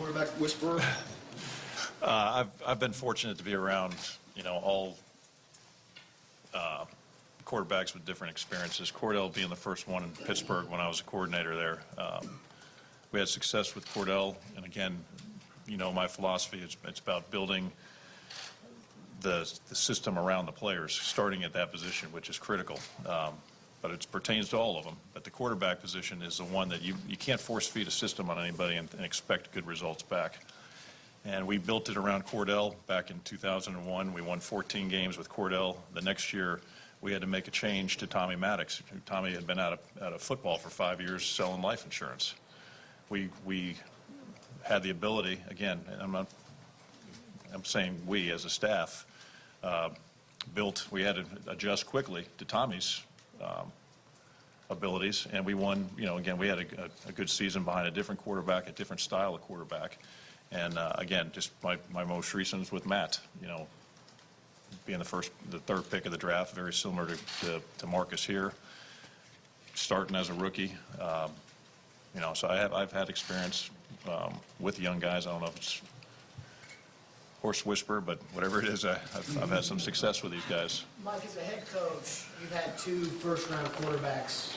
quarterback whisperer? I've been fortunate to be around, all quarterbacks with different experiences. Cordell being the first one in Pittsburgh when I was a coordinator there. We had success with Cordell, and again, my philosophy is it's about building the system around the players, starting at that position, which is critical. But it pertains to all of them. But the quarterback position is the one that you can't force feed a system on anybody and expect good results back. And we built it around Cordell back in 2001. We won 14 games with Cordell. The next year, we had to make a change to Tommy Maddox. Tommy had been out of football for 5 years selling life insurance. We had the ability, again, I'm saying we as a staff, we had to adjust quickly to Tommy's abilities, and we won. Again, we had a good season behind a different quarterback, a different style of quarterback, and again, just my most recent was with Matt. Being the third pick of the draft, very similar to Marcus here, starting as a rookie. So I've had experience with young guys. I don't know if it's horse whisper, but whatever it is, I've had some success with these guys. Mike, as a head coach, you've had 2 first-round quarterbacks,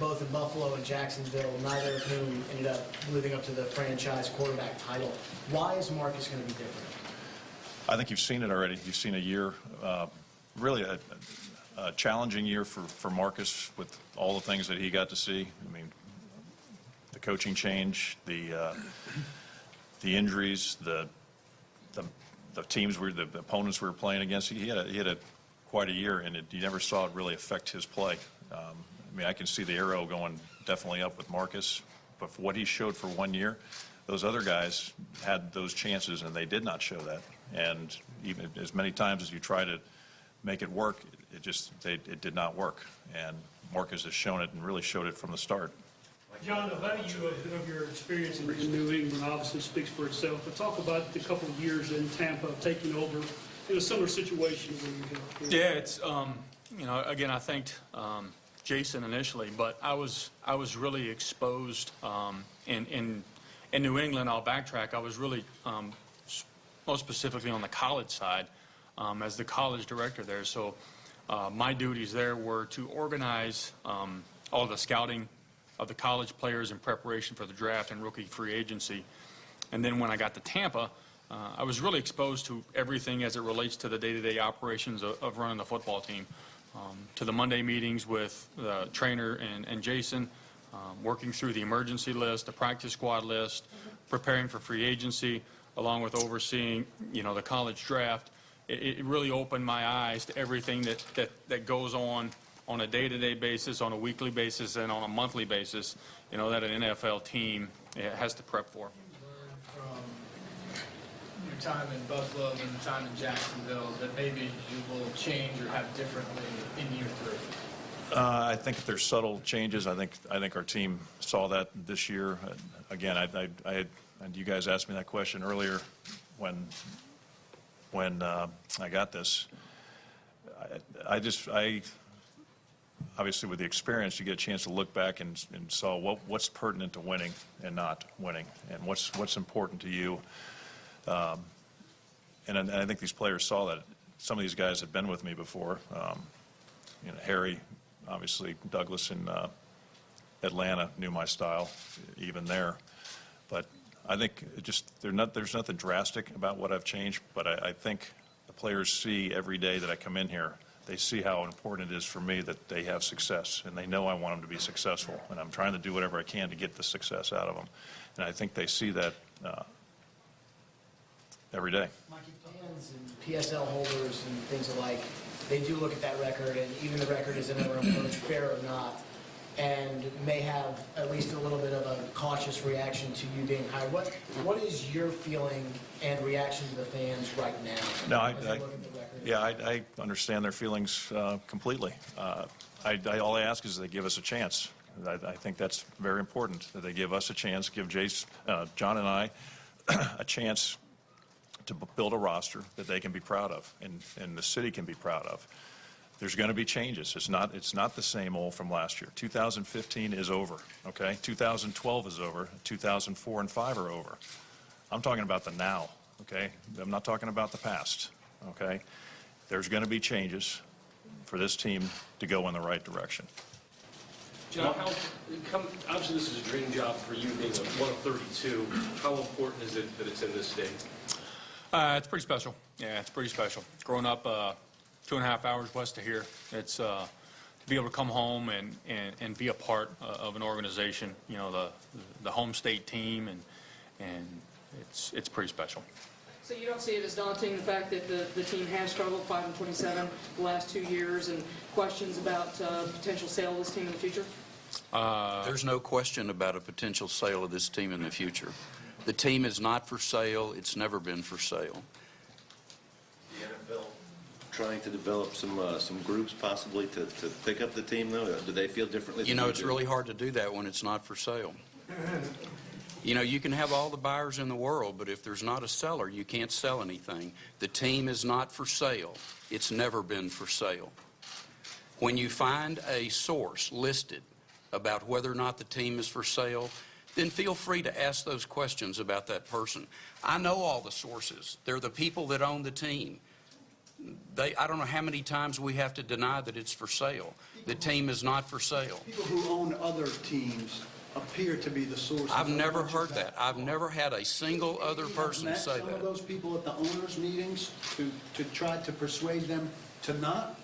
both in Buffalo and Jacksonville, neither of whom ended up living up to the franchise quarterback title. Why is Marcus going to be different? I think you've seen it already. You've seen a year, really a challenging year for Marcus with all the things that he got to see. I mean, the coaching change, the injuries, the teams the opponents we were playing against. He had quite a year, and you never saw it really affect his play. I can see the arrow going definitely up with Marcus, but for what he showed for 1 year, those other guys had those chances, and they did not show that. And even as many times as you try to make it work, it did not work. And Marcus has shown it and really showed it from the start. John, about you of your experience in New England obviously speaks for itself, but talk about the couple of years in Tampa taking over in a similar situation where you Yeah, it's again, I thanked Jason initially, but I was really exposed in New England. I'll backtrack. I was really most specifically on the college side as the college director there. So my duties there were to organize all the scouting of the college players in preparation for the draft and rookie free agency. And then when I got to Tampa, I was really exposed to everything as it relates to the day-to-day operations of running the football team, to the Monday meetings with the trainer and Jason, working through the emergency list, the practice squad list, preparing for free agency, along with overseeing, the college draft. It really opened my eyes to everything that goes on a day-to-day basis, on a weekly basis, and on a monthly basis, that an NFL team has to prep for. From your time in Buffalo and the time in Jacksonville that maybe you will change or have differently in year 3? I think there's subtle changes. I think our team saw that this year. Again, and you guys asked me that question earlier when I got this. I obviously, with the experience, you get a chance to look back and saw what's pertinent to winning and not winning, and what's important to you. And I think these players saw that. Some of these guys had been with me before. Harry, obviously, Douglas in Atlanta knew my style, even there. But I think there's nothing drastic about what I've changed. But I think the players see every day that I come in here. They see how important it is for me that they have success, and they know I want them to be successful, and I'm trying to do whatever I can to get the success out of them. And I think they see that every day. Mikey, fans and PSL holders and things alike, they do look at that record, and even the record is an approach, fair or not, and may have at least a little bit of a cautious reaction to you being hired. What is your feeling and reaction to the fans right now? No, I understand their feelings completely. All I ask is they give us a chance. I think that's very important, that they give us a chance, give John and I a chance to build a roster that they can be proud of and the city can be proud of. There's going to be changes. It's not the same old from last year. 2015 is over, okay? 2012 is over. 2004 and 5 are over. I'm talking about the now, okay? I'm not talking about the past, okay? There's going to be changes for this team to go in the right direction. John, obviously this is a dream job for you, being one of 32. How important is it that it's in this state? It's pretty special. Yeah, it's pretty special. Growing up 2.5 hours west of here, it's to be able to come home and be a part of an organization, you know, the home state team, and it's pretty special. So you don't see it as daunting, the fact that the team has struggled 5-27 the last 2 years, and questions about potential sale of this team in the future? There's no question about a potential sale of this team in the future. The team is not for sale. It's never been for sale. The NFL trying to develop some groups possibly to pick up the team, though? Do they feel differently? You know, it's really hard to do that when it's not for sale. You know, you can have all the buyers in the world, but if there's not a seller, you can't sell anything. The team is not for sale. It's never been for sale. When you find a source listed about whether or not the team is for sale, then feel free to ask those questions about that person. I know all the sources. They're the people that own the team. I don't know how many times we have to deny that it's for sale. The team is not for sale. People who own other teams appear to be the sources. I've never heard that. I've never had a single other person say Some of that. those people at the owners' meetings to try to persuade them to not?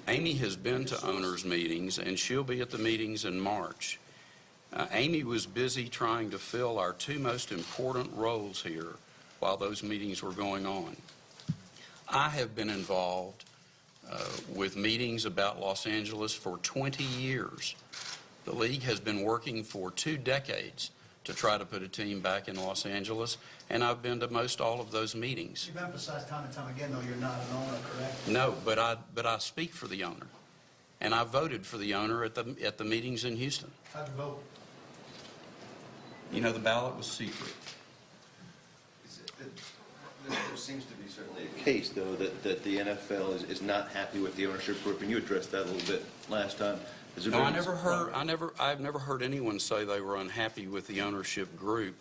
Amy has been to owners' meetings, and she'll be at the meetings in March. Amy was busy trying to fill our two most important roles here while those meetings were going on. I have been involved with meetings about Los Angeles for 20 years. The league has been working for 2 decades to try to put a team back in Los Angeles, and I've been to most all of those meetings. You've emphasized time and time again, though, you're not an owner, correct? No, but I speak for the owner, and I voted for the owner at the meetings in Houston. How'd you vote? You know, the ballot was secret. There seems to be certainly a case, though, that the NFL is not happy with the ownership group, and you addressed that a little bit last time. No, I've never heard anyone say they were unhappy with the ownership group.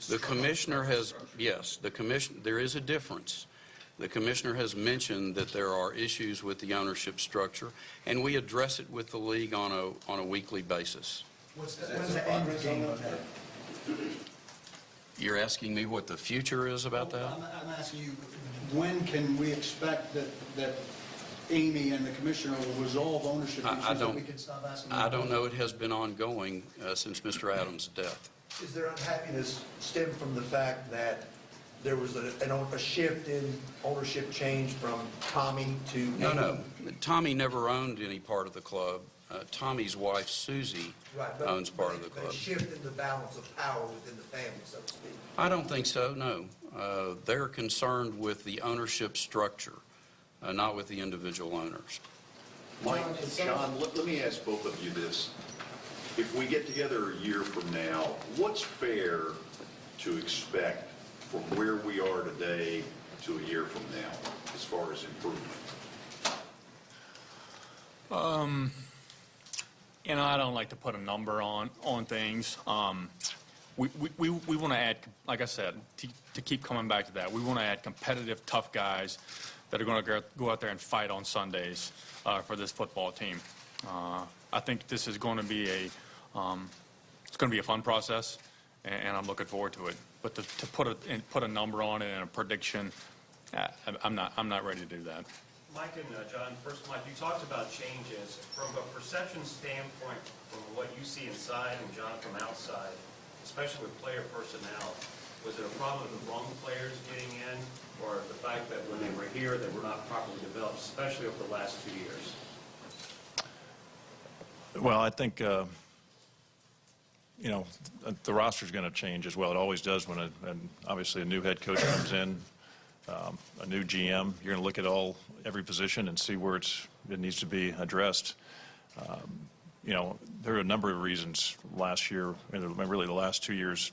The commissioner has, yes, there is a difference. The commissioner has mentioned that there are issues with the ownership structure, and we address it with the league on a weekly basis. What's the end game of that? You're asking me what the future is about that? I'm asking you, when can we expect that Amy and the commissioner will resolve ownership issues that we can stop asking? I don't know. It has been ongoing since Mr. Adams' death. Is there unhappiness stem from the fact that there was a shift in ownership change from Tommy to Amy? No. Tommy never owned any part of the club. Tommy's wife, Susie, owns part of the club. A shift in the balance of power within the family, so to speak. I don't think so, no. They're concerned with the ownership structure, not with the individual owners. Mike, John, let me ask both of you this. If we get together a year from now, what's fair to expect from where we are today to a year from now as far as improvement? You know, I don't like to put a number on things. We want to add, like I said, to keep coming back to that, we want to add competitive, tough guys that are going to go out there and fight on Sundays for this football team. I think this is going to be it's going to be a fun process, and I'm looking forward to it. But to put a number on it and a prediction, I'm not ready to do that. Mike and John, first, Mike, you talked about changes. From a perception standpoint, from what you see inside and John from outside, especially with player personnel, was it a problem of the wrong players getting in, or the fact that when they were here, they were not properly developed, especially over the last 2 years? Well, I think, you know, the roster's going to change as well. It always does when obviously a new head coach comes in, a new GM. You're going to look at every position and see where it needs to be addressed. You know, there are a number of reasons last year, and really the last 2 years,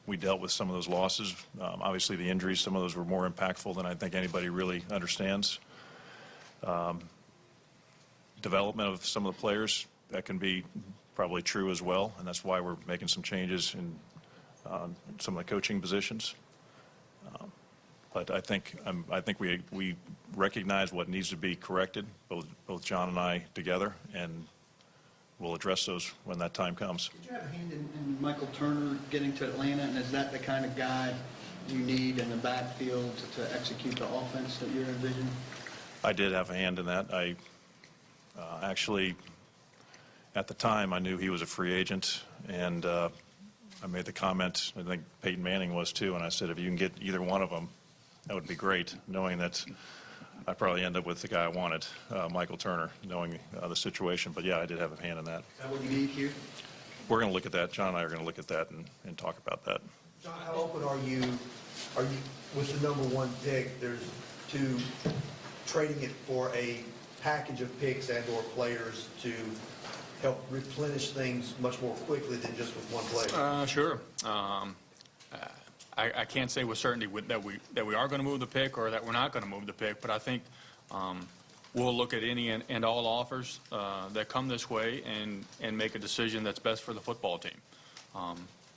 we dealt with some of those losses. Obviously the injuries, some of those were more impactful than I think anybody really understands. Development of some of the players, that can be probably true as well, and that's why we're making some changes in some of the coaching positions. But I think we recognize what needs to be corrected, both John and I together, and we'll address those when that time comes. Did you have a hand in Michael Turner getting to Atlanta, and is that the kind of guy you need in the backfield to execute the offense that you're envisioning? I did have a hand in that. I actually, at the time, I knew he was a free agent, and I made the comment, I think Peyton Manning was too, and I said, if you can get either one of them, that would be great, knowing that I'd probably end up with the guy I wanted, Michael Turner, knowing the situation. But yeah, I did have a hand in that. Is that what you need here? We're going to look at that. John and I are going to look at that and talk about that. John, how open are you, with the number one pick, to trading it for a package of picks and/or players to help replenish things much more quickly than just with one player? Sure. I can't say with certainty that we are going to move the pick or that we're not going to move the pick, but I think we'll look at any and all offers that come this way and make a decision that's best for the football team.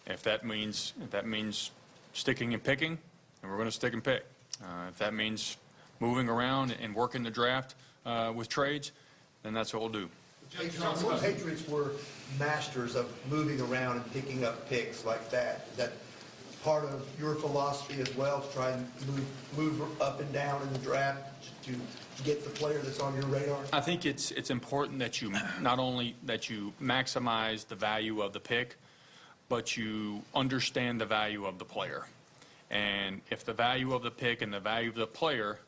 If that means sticking and picking, then we're going to stick and pick. If that means moving around and working the draft with trades, then that's what we'll do. The Patriots were masters of moving around and picking up picks like that. Is that part of your philosophy as well, to try and move up and down in the draft to get the player that's on your radar? I think it's important that you not only that you maximize the value of the pick, but you understand the value of the player. And if the value of the pick and the value of the player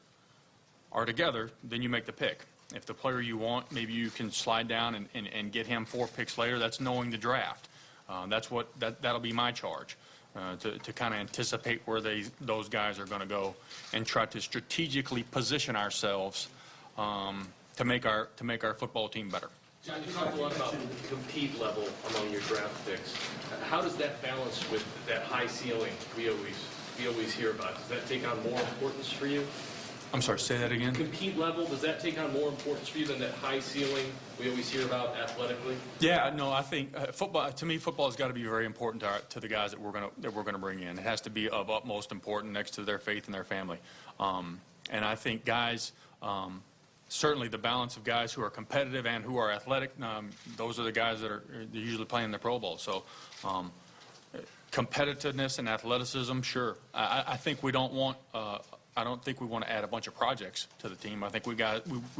are together, then you make the pick. If the player you want, maybe you can slide down and get him 4 picks later. That's knowing the draft. That'll be my charge, to kind of anticipate where those guys are going to go and try to strategically position ourselves to make our football team better. John, you talked a lot about the compete level among your draft picks. How does that balance with that high ceiling we always hear about? Does that take on more importance for you? I'm sorry, say that again? Compete level, does that take on more importance for you than that high ceiling we always hear about athletically? Yeah, no, I think football. To me, football has got to be very important to the guys that we're gonna bring in. It has to be of utmost importance next to their faith and their family. And I think guys, certainly the balance of guys who are competitive and who are athletic, those are the guys that are usually playing the Pro Bowl. So. Competitiveness and athleticism, sure. I think we don't want. I don't think we want to add a bunch of projects to the team. I think we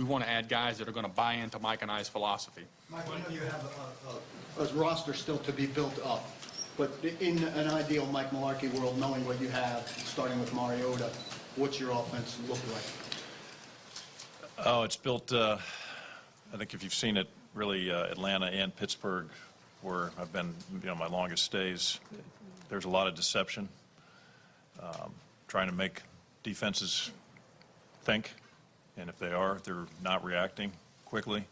want to add guys that are going to buy into Mike and I's philosophy. Mike, I know you have a roster still to be built up, but in an ideal Mike Mularkey world, knowing what you have, starting with Mariota, what's your offense look like? Oh, it's built, I think if you've seen it, really Atlanta and Pittsburgh, where I've been, my longest stays, there's a lot of deception, trying to make defenses think, and if they are, they're not reacting quickly.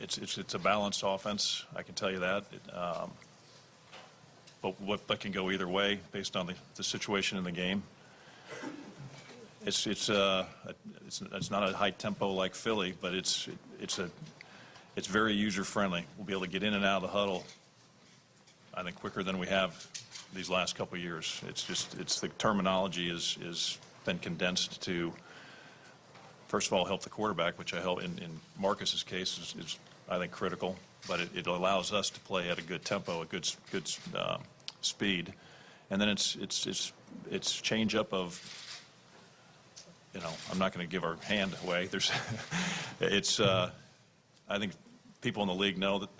It's a balanced offense, I can tell you that. But can go either way based on the situation in the game. It's not a high tempo like Philly, but it's very user friendly. We'll be able to get in and out of the huddle, I think, quicker than we have these last couple of years. It's the terminology is been condensed to, first of all, help the quarterback, which I help in Marcus's case is I think critical, but it allows us to play at a good tempo, a good speed, and then it's change up of, I'm not going to give our hand away. I think people in the league know that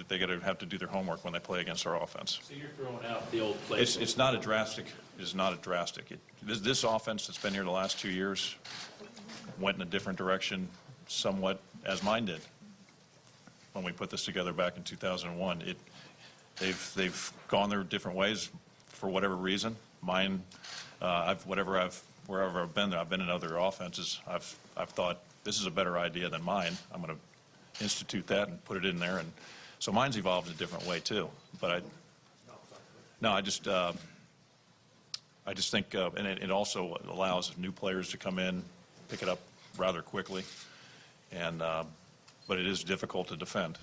they're going to have to do their homework when they play against our offense. So you're throwing out the old play. It's not a drastic. This offense that's been here the last 2 years went in a different direction, somewhat as mine did when we put this together back in 2001. They've gone their different ways for whatever reason. Mine, wherever I've been there, I've been in other offenses. I've thought this is a better idea than mine. I'm going to institute that and put it in there, and so mine's evolved a different way too. But I just think, and it also allows new players to come in, pick it up rather quickly, and but it is difficult to defend.